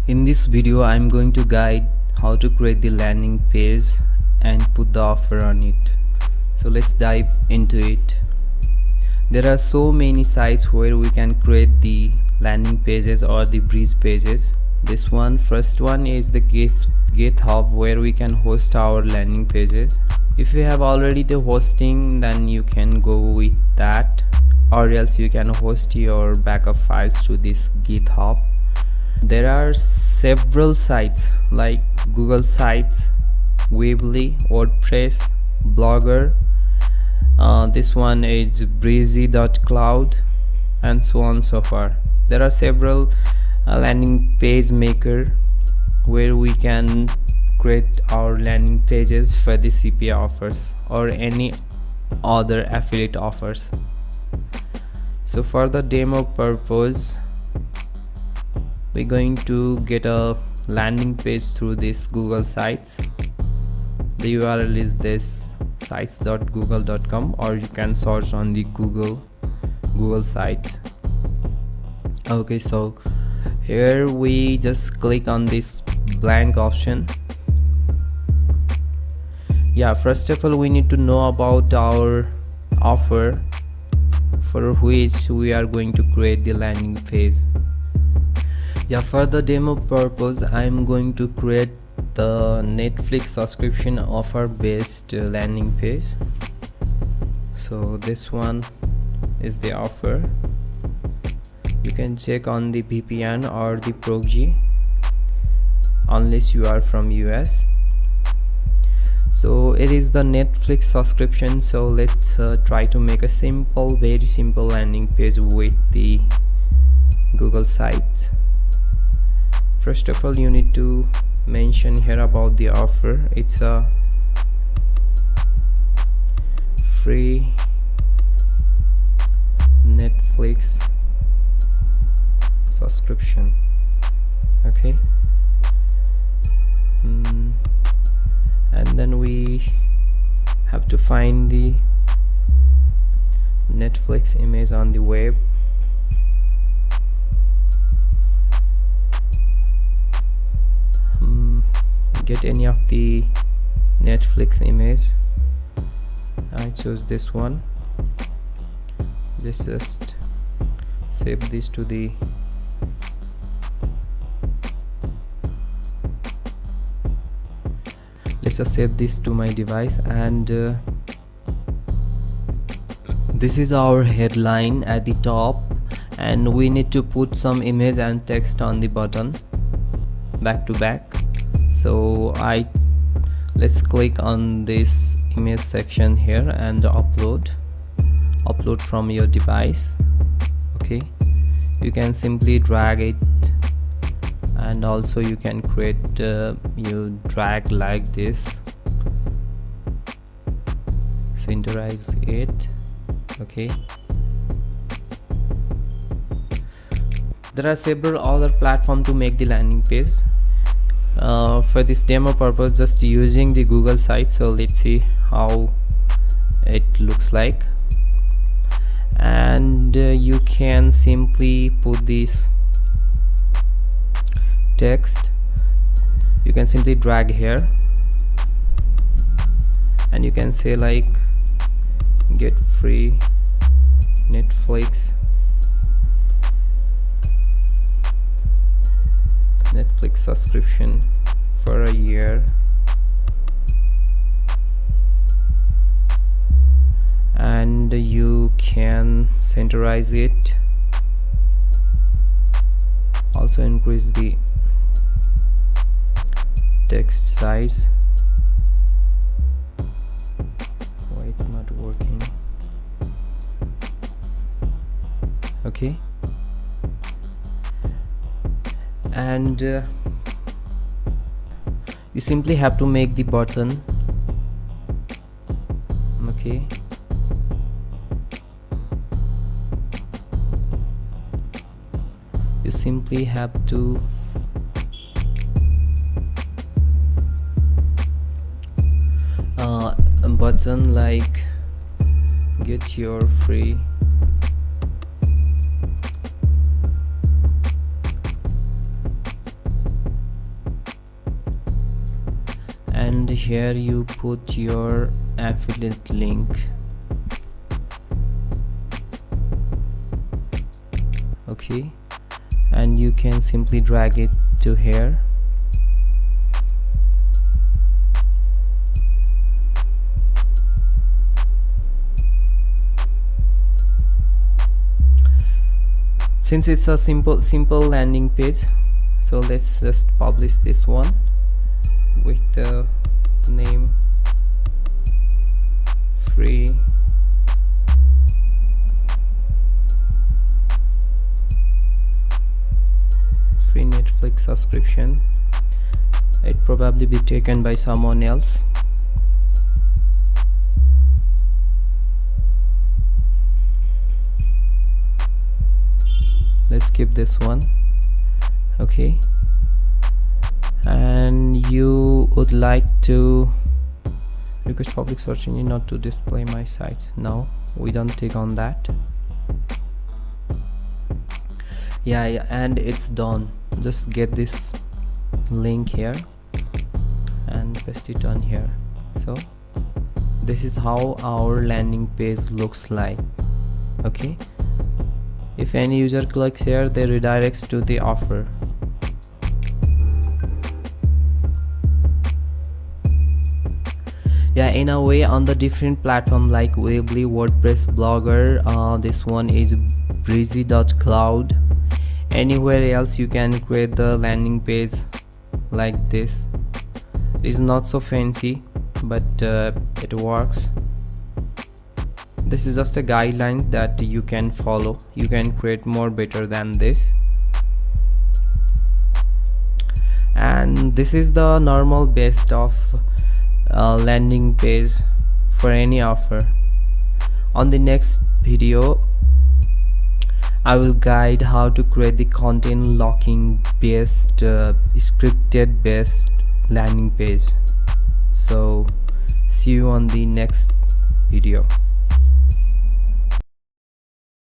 In this video I'm going to guide how to create the landing page and put the offer on it. So let's dive into it. There are so many sites where we can create the landing pages or the bridge pages. First one is the GitHub, where we can host our landing pages. If you have already the hosting, then you can go with that, or else you can host your backup files to this GitHub. There are several sites like Google Sites, Weebly, WordPress, Blogger. This one is breezy.cloud, and so on so far. There are several landing page maker where we can create our landing pages for the CPA offers or any other affiliate offers. So for the demo purpose, we're going to get a landing page through this Google Sites. The URL is this sites.google.com, or you can search on the Google Sites. Okay, so here we just click on this blank option. First of all, we need to know about our offer for which we are going to create the landing page. For the demo purpose, I'm going to create the Netflix subscription offer based landing page. So this one is the offer. You can check on the VPN or the proxy unless you are from US. So it is the Netflix subscription. So let's try to make a very simple landing page with the Google Sites. First of all, you need to mention here about the offer. It's a free Netflix subscription. Okay, and then we have to find the Netflix image on the web. Get any of the Netflix image. I chose this one. Just save this to the let's just save this to my device, and this is our headline at the top, and we need to put some image and text on the bottom back to back. So let's click on this image section here and upload from your device. Okay, you can simply drag it, and also you can create you drag like this, centerize it. Okay, there are several other platforms to make the landing page. For this demo purpose, just using the Google Sites. So let's see how it looks like. And you can simply put this text. You can simply drag here, and you can say like get free Netflix subscription for a year, and you can centerize it, also increase the text size. Why it's not working? Okay, and you simply have to make the button. Okay, you simply have to a button like get your free and here you put your affiliate link. Okay, and you can simply drag it to here. Since it's a simple landing page, so let's just publish this one with the name free Netflix subscription. It probably be taken by someone else. Let's keep this one. Okay, and you would like to request public search engine not to display my site. No, we don't take on that. Yeah, and it's done. Just get this link here and paste it on here. So this is how our landing page looks like. Okay, if any user clicks here, they redirects to the offer. Yeah, in a way, on the different platform like Weebly, WordPress, Blogger, this one is breezy.cloud. Anywhere else you can create the landing page like this. It's not so fancy, but it works. This is just a guideline that you can follow. You can create more better than this. And this is the normal best of landing page for any offer. On the next video, I will guide how to create the content locking based scripted based landing page. So see you on the next video.